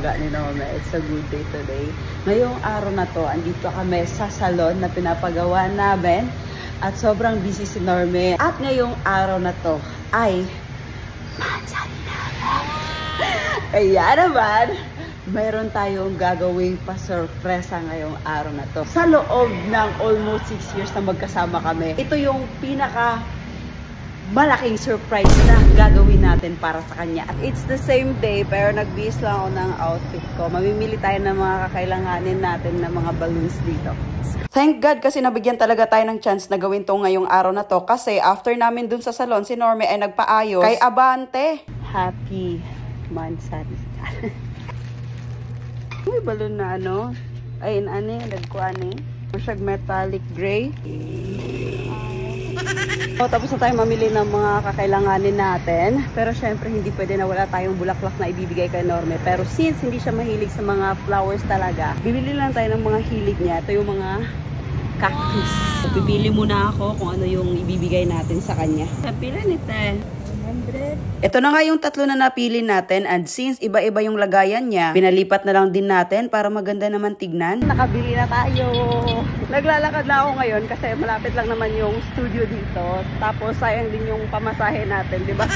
bongga ni Norme. It's a good day today. Ngayong araw na to, andito kami sa salon na pinapagawa namin. At sobrang busy si Norme. At ngayong araw na to ay mansari namin. Kaya naman, mayroon tayong gagawing pa-sorpresa ngayong araw na to. Sa loob ng almost 6 years na magkasama kami, ito yung pinaka malaking surprise na gagawin natin para sa kanya. At it's the same day, pero nagbihis lang ako ng outfit ko. Mamimili tayo ng mga kakailanganin natin ng mga balloons dito. Thank God kasi nabigyan talaga tayo ng chance na gawin to ngayong araw na to. Kasi after namin dun sa salon, si Norme ay nagpaayos kay Abante. Happy Mansari. May balloon na ano. Ayun, nagkuhan Masyag metallic gray. Tapos na tayo mamili ng mga kakailanganin natin. Pero syempre hindi pwede na wala tayong bulaklak na ibibigay kay Norme. Pero since hindi siya mahilig sa mga flowers talaga, bibili lang tayo ng mga hilig niya. Ito yung mga cactus. So, pipili muna ako kung ano yung ibibigay natin sa kanya. Pila nito. 100. Ito na nga yung tatlo na napili natin, and since iba-iba yung lagayan niya, pinalipat na lang din natin para maganda naman tignan. Nakabili na tayo. Naglalakad na ako ngayon kasi malapit lang naman yung studio dito. Tapos sayang din yung pamasahe natin, di ba?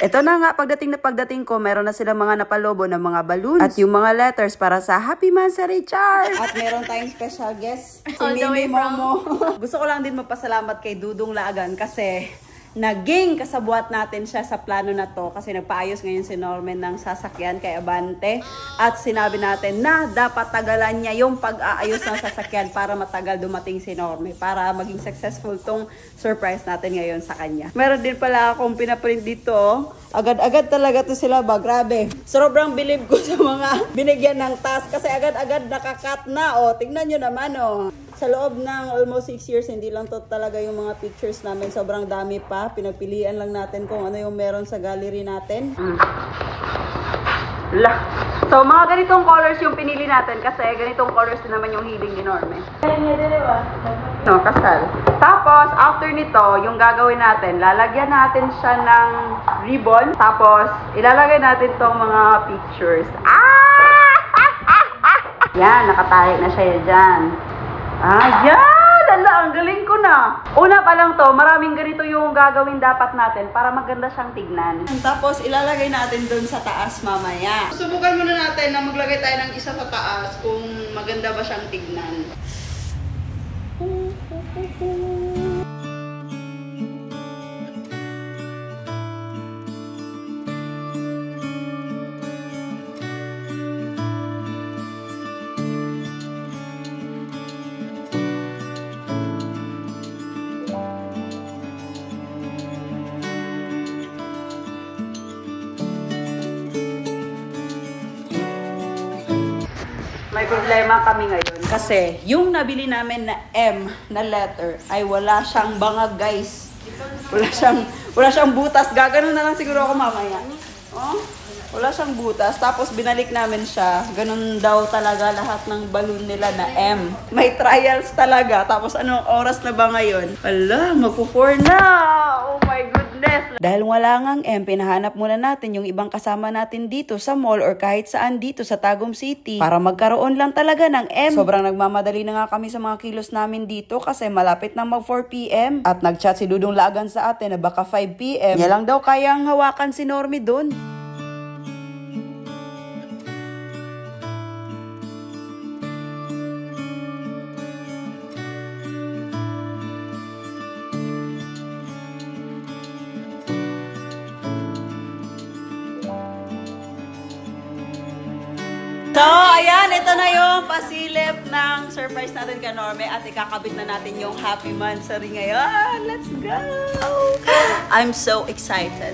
Ito na nga, pagdating ko, meron na sila mga napalobo ng mga balloons at yung mga letters para sa Happy Mansari Richard. At meron tayong special guest, si Mimi Momo. Gusto ko lang din magpasalamat kay Dudong Laagan kasi naging kasabuat natin siya sa plano na to kasi nagpaayos ngayon si Norman ng sasakyan kay Abante at sinabi natin na dapat tagalan niya yung pag-aayos ng sasakyan para matagal dumating si Norman para maging successful tong surprise natin ngayon sa kanya. Meron din pala akong pinaprint dito. Agad-agad talaga to sila ba? Grabe. Sobrang bilib ko sa mga binigyan ng task kasi agad-agad nakakat na. Tingnan nyo naman Sa loob ng almost 6 years, hindi lang to talaga yung mga pictures namin. Sobrang dami pa. Pinagpilian lang natin kung ano yung meron sa gallery natin. So, mga ganitong colors yung pinili natin kasi ganitong colors din naman yung hiling ni Norme. Kasal. Tapos, after nito, yung gagawin natin, lalagyan natin siya ng ribbon. Tapos, ilalagay natin tong mga pictures. Yan, nakatarik na siya dyan. Yan! Ang galing ko na. Una pa lang to, maraming ganito yung gagawin dapat natin para maganda siyang tignan. Tapos, ilalagay natin dun sa taas mamaya. Subukan muna natin na maglagay tayo ng isa sa taas kung maganda ba siyang tignan. May problema kami ngayon kasi yung nabili namin na M na letter ay wala siyang bangag, guys. Wala siyang butas. Gaganon na lang siguro ako mamaya. Wala siyang butas. Tapos binalik namin siya. Ganun daw talaga lahat ng balloon nila na M. May trials talaga. Tapos anong oras na ba ngayon? Ala, magpo-4 na! Oh my goodness! Dahil wala ngang M, pinahanap muna natin yung ibang kasama natin dito sa mall or kahit saan dito sa Tagum City para magkaroon lang talaga ng M. Sobrang nagmamadali na nga kami sa mga kilos namin dito kasi malapit na mag 4 PM. At nagchat si Dudong Laagan sa atin na baka 5 PM. Niya lang daw kayang hawakan si Normie dun. So, ayan, ito na yung pasilip ng surprise natin kay Norme at ikakabit na natin yung Happy Mansari ngayon. Let's go! I'm so excited.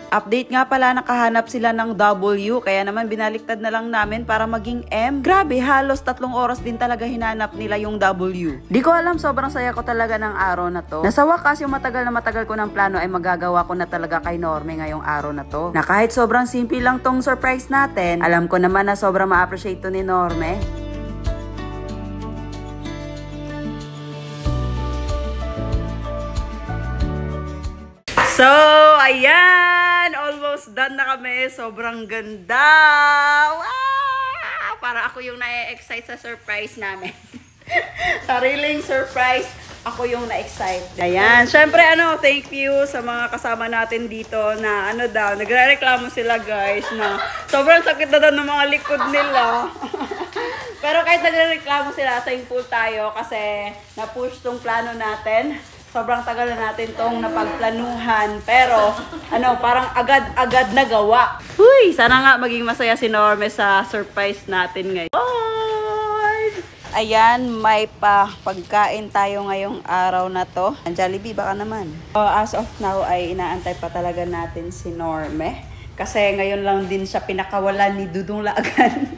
Update nga pala, nakahanap sila ng W, kaya naman binaliktad na lang namin para maging M. Grabe, halos 3 oras din talaga hinanap nila yung W. Di ko alam, sobrang saya ko talaga ng araw na to. Nasa wakas, yung matagal ko ng plano ay magagawa ko na talaga kay Norme ngayong araw na to. Na kahit sobrang simple lang tong surprise natin, alam ko naman na sobrang ma-appreciate to ni Norme. So, ayan! Almost done na kami. Sobrang ganda! Wow! Para ako yung na-excite sa surprise namin. Sariling surprise. Ako yung na-excite. Ayan. Siyempre, thank you sa mga kasama natin dito na nagre-reklamo sila guys na sobrang sakit na daw ng mga likod nila. Pero kahit nagre-reklamo sila, thankful tayo kasi na-push tong plano natin. Sobrang tagal na natin tong napagplanuhan. Pero, parang agad-agad na gawa. Huy! Sana nga maging masaya si Norme sa surprise natin ngayon. Ayan, may pagkain tayo ngayong araw na to. Jollibee, baka naman. As of now, ay inaantay pa talaga natin si Norme. Kasi ngayon lang din siya pinakawalan ni Dudong Laagan.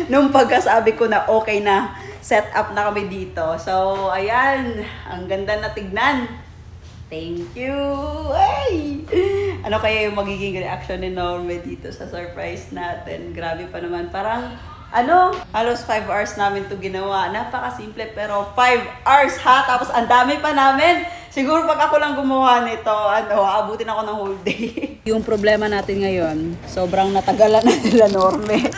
Nung pagkasabi ko na okay na, set up na kami dito. So, ayan. Ang ganda na tignan. Thank you! Ay! Ano kaya yung magiging reaction ni Norme dito sa surprise natin? Grabe pa naman. Parang, halos 5 hours namin to ginawa. Napakasimple pero 5 hours ha. Tapos ang dami pa namin. Siguro pag ako lang gumawa nito, aabutin ako ng whole day. Yung problema natin ngayon, sobrang natagalan na nila Norme.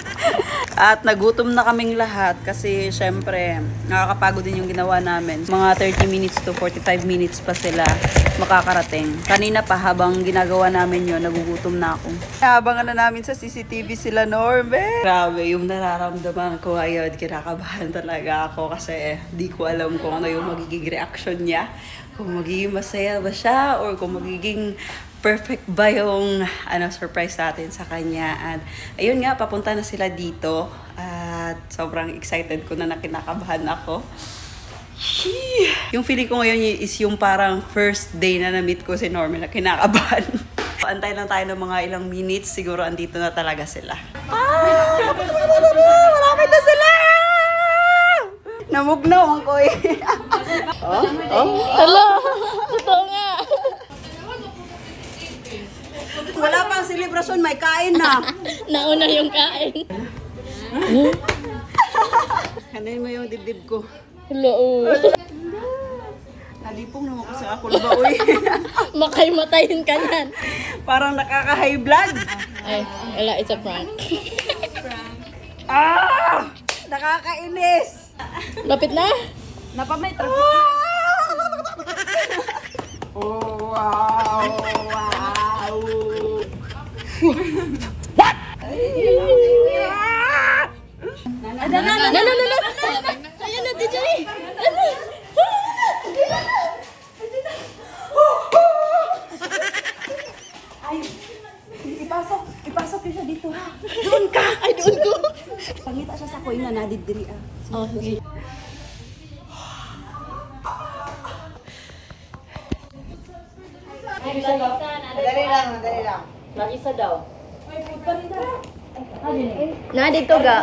At nagutom na kaming lahat kasi syempre nakakapagod din yung ginawa namin. Mga 30 minutes to 45 minutes pa sila makakarating. Kanina pa habang ginagawa namin yun, nagugutom na ako. Abangan na namin sa CCTV sila Norme. Grabe yung nararamdaman ko ngayon. Kinakabahan talaga ako kasi di ko alam kung ano yung magiging reaction niya. Kung magiging masaya ba siya or kung magiging perfect ba yung surprise natin sa kanya. At ayun nga, papunta na sila dito. At sobrang excited ko na kinakabahan ako. Yung feeling ko ngayon is yung parang first day na na-meet ko si Norme na kinakabahan. Antay lang tayo ng mga ilang minutes. Siguro andito na talaga sila. Marami na sila! Namugnaw ang koy. Hello! Totoo nga. Wala pang celebration, may kain na. Nauna yung kain. Kanin mo yung dibdib ko. Hello. Nalipong naman ko sa ako ba, uy. Makay-matayin ka yan. Parang nakaka-high blood. Ay, wala, it's a prank. Nakakainis. Lapit na? Napamay traffic. Oh, wow. Wow. What? No. Ayan na, DJ. Ay, ipasok yun siya dito ha. Doon ka. Ay, doon ko. Pangita siya sa koy na nadidiri ah. Oh, okay. Madali lang. Mag-isa daw. Na, dito ga.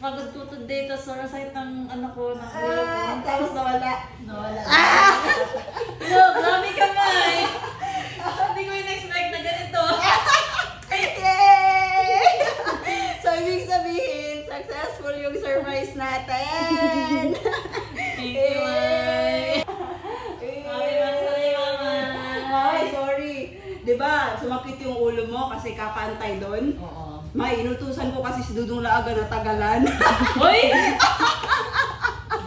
pagod ko today, tapos sobrang sakit ng ano ko, ng ulo ko. Tapos nawala. Nawala. No, grabe ka nga eh. Hindi ko in-expect na ganito. Yay! So, ibig sabihin, successful yung surprise natin. Thank you, Mai. Happy birthday, Mama. Ay, sorry. Diba, sumakit yung ulo mo kasi kakantay doon? Oo. May, inutusan ko kasi si Dudong Laaga na tagalan. Hoy!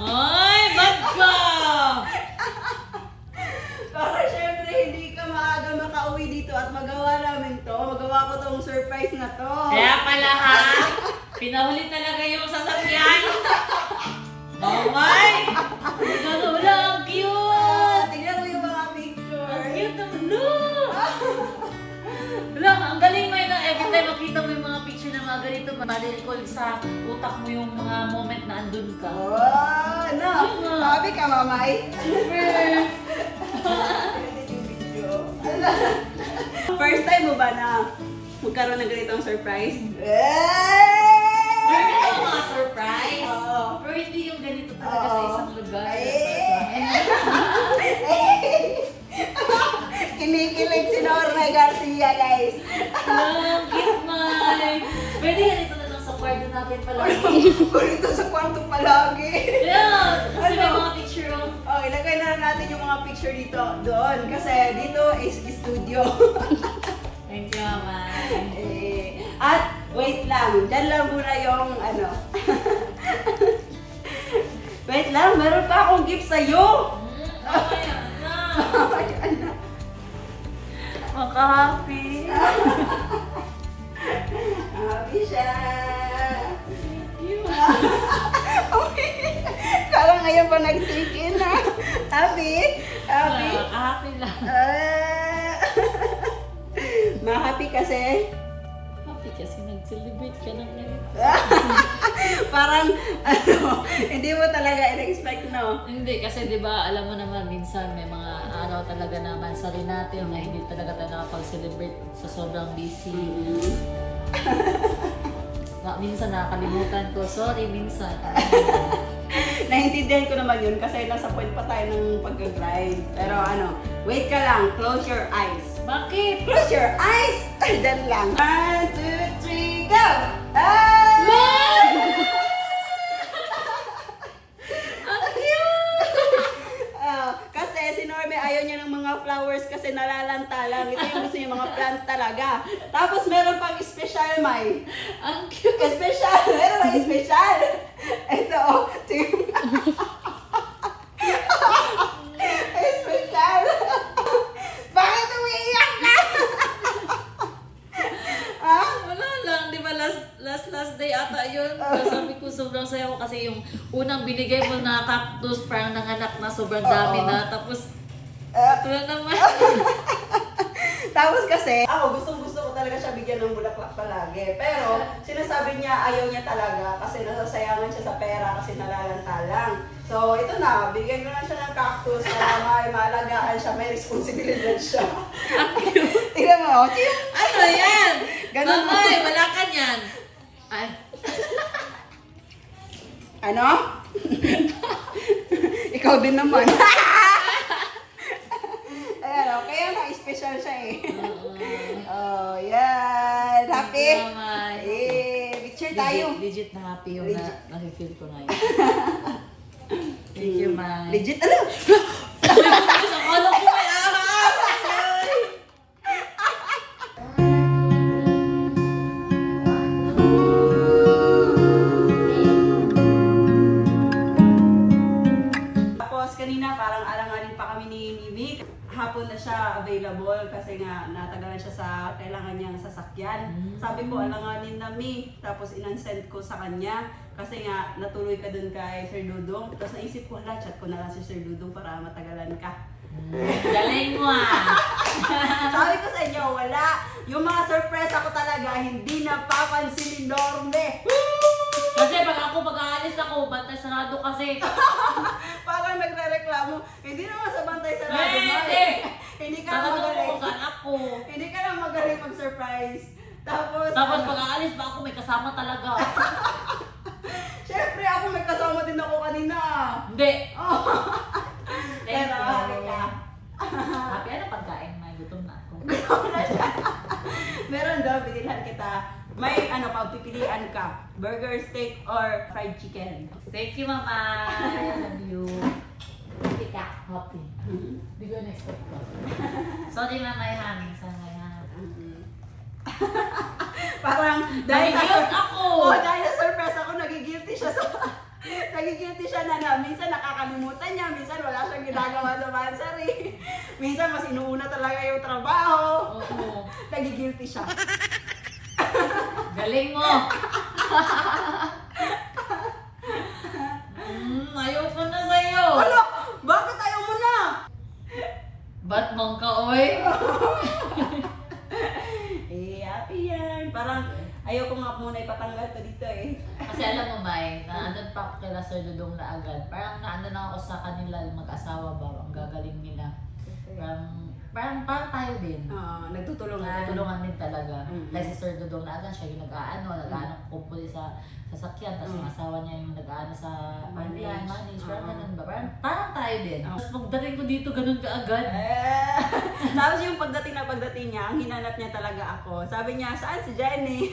Ay, bad ka! Para syempre hindi ka maaga makauwi dito at magawa namin to. Magawa ko tong surprise na to. Kaya pala ha, pinahuli talaga yung sasakyan. Mamay! Ganun lang, cute! Tingnan mo yung mga picture. Ang cute naman, no! Wala, ang galing mo yun. Every time makita mo yung mga picture na mga ganito, ma-recall sa utak mo yung mga moment na andun ka. Oh, no. Sabi ka, mamay. First time mo ba na magkaroon ng ganitong surprise? Meron ka mga surprise. Oo. Pero hindi yung ganito talaga sa isang lugar. Kinikilig si Norma Garcia, guys. Ang cute, May. Pwede ganito na lang sa kwarto natin palagi. Ganito sa kwarto palagi. Yeah, kasi may Ano? mga picture of... Oh, ilagay na lang natin yung mga picture dito, doon. Kasi dito is studio. Thank you, May. At wait lang, dyan lang muna yung ano. Wait lang, meron pa akong gift sa'yo. Ayan na. Ayan na. Maka-happy. Happy siya. Thank you. Kala ngayon pa nag-sink in na. Happy? Happy? Maka-happy lang. Ma-happy kasi. Happy kasi nag-celebrate ka ng ganito. Parang, ano, hindi mo talaga in-expect, no? Hindi, kasi di ba alam mo naman, minsan may mga araw talaga naman sa rin natin na hindi talaga tayo nakapag-celebrate sa sobrang busy. Minsan nakakalimutan ko. Sorry, minsan. Naintindihan ko naman yun kasi nasa point pa tayo ng pag-grind. Pero ano, wait ka lang, close your eyes. Bakit? Close your eyes! Then lang. 1, 2, 3, go! Ah! Ang cute! Kasi si Norme ayaw niya ng mga flowers kasi nalalanta lang. Ito yung gusto niya mga plant talaga. Tapos meron pang special, May. Ang cute! Special! Meron pang special! Ito, oh. Special! Bakit umiiyak ka? Ha? Wala lang, di ba last day ata yun. Sabi ko sobrang saya ko kasi yung unang binigay mo na cactus parang nanganak na sobrang dami na. Tapos, ito na naman. Tapos kasi, ako gustong-gusto ko talaga siya bigyan ng bulaklak palagi. Pero, sinasabi niya ayaw niya talaga kasi nasasayangan siya sa pera kasi nalalanta lang. So, ito na, bigyan ko na siya ng cactus para may maalagaan siya, may responsibilidad siya. Tingnan mo, chip! Ano yan? Ganun mo. Mamay, wala ka niyan. Ay. Ano? Ikaw din naman. Ayan, o, kaya na-special siya eh. Oh, yan. Happy? Mamay. Picture tayo. Legit na happy yung Legit. na-feel ko ngayon. Thank you, May. Legit, ano? Akala ko may ahas! Tapos kanina parang alanganin pa kami ni Mimi. Hapon na siya available kasi nga natagalan siya sa kailangan niyang sasakyan. Sabi ko alanganin na Mi. Tapos inansend ko sa kanya kasi nga natuloy ka dun kay Sir Dudong. Tapos naisip ko, hala, chat ko na lang si Sir Dudong para matagalan ka. Galing mo ah! Sabi ko sa inyo, wala. Yung mga surprise ako talaga, hindi napapansin ni Norme. Kasi pag aalis ako, bantay sarado kasi. Parang nagre-reklamo. Hindi naman sa bantay sa radio. Hindi! Hindi ka lang Talagang magaling. kung saan ako. Hindi ka lang magaling mag-surprise. Tapos Tapos pag aalis pa ako, may kasama talaga. syempre ako may kasama din ako kanina. Hindi! Oh. Thank Pero you. happy ka. Happy ano pagkain? May gutom na ako. Meron daw, binilhan kita. May ano, pagpipilian ka. Burger, steak, or fried chicken. Thank you, Mama. I love you. Happy ka. Happy. Hindi ko na-expect ko. Sorry, Mama. Honey. Sana yan. Parang dahil Nagigilty ako. Oh, dahil sa surprise ako, nagigilty siya sa nagigilty siya na minsan nakakalimutan niya, minsan wala siyang ginagawa sa bansari. Minsan mas inuuna talaga yung trabaho. Nagigilty siya. Galing mo! Ayoko na sa'yo! Ano? Bakit ayaw mo na? Ba't mong ka, oy? Happy yan. Parang ayaw ko nga muna ipatanggal to dito eh. Kasi alam mo, May, naandun pa ako kila Sir Dudong na agad. Parang naandun ako sa kanila mag-asawa ba, ang gagaling nila. Parang tayo din. Nagtutulungan din talaga. Like si Sir Dudong na agad, siya yung nag-aano kumpuli sa sasakyan, tapos yung asawa niya yung nag-aano sa manage, parang ganun ba? Parang tayo din. Tapos pagdating ko dito, ganun ka agad. Tapos yung pagdating niya, ang hinanap niya talaga ako. Sabi niya, saan si Jenny?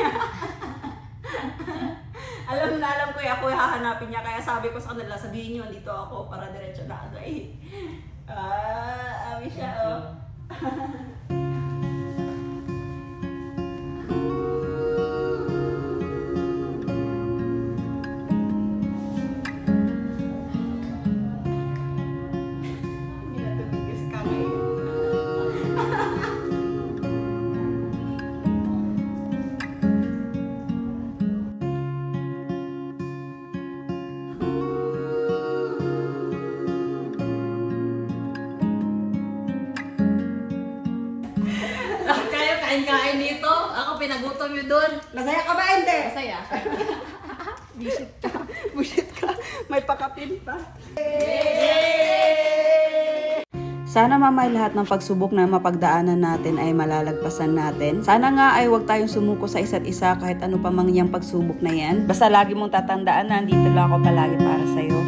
alam ko ako hahanapin niya, kaya sabi ko sa kanila, sabihin niyo, dito ako para diretso na agad. Ami siya, oh. Kain dito. Ako pinagutom yun doon. Masaya ka ba, hindi? Masaya. Bullshit ka. May pakapin pa. Sana mamay lahat ng pagsubok na mapagdaanan natin ay malalagpasan natin. Sana nga ay huwag tayong sumuko sa isa't isa kahit ano pa mang yang pagsubok na yan. Basta lagi mong tatandaan na andito lang ako palagi para sa'yo.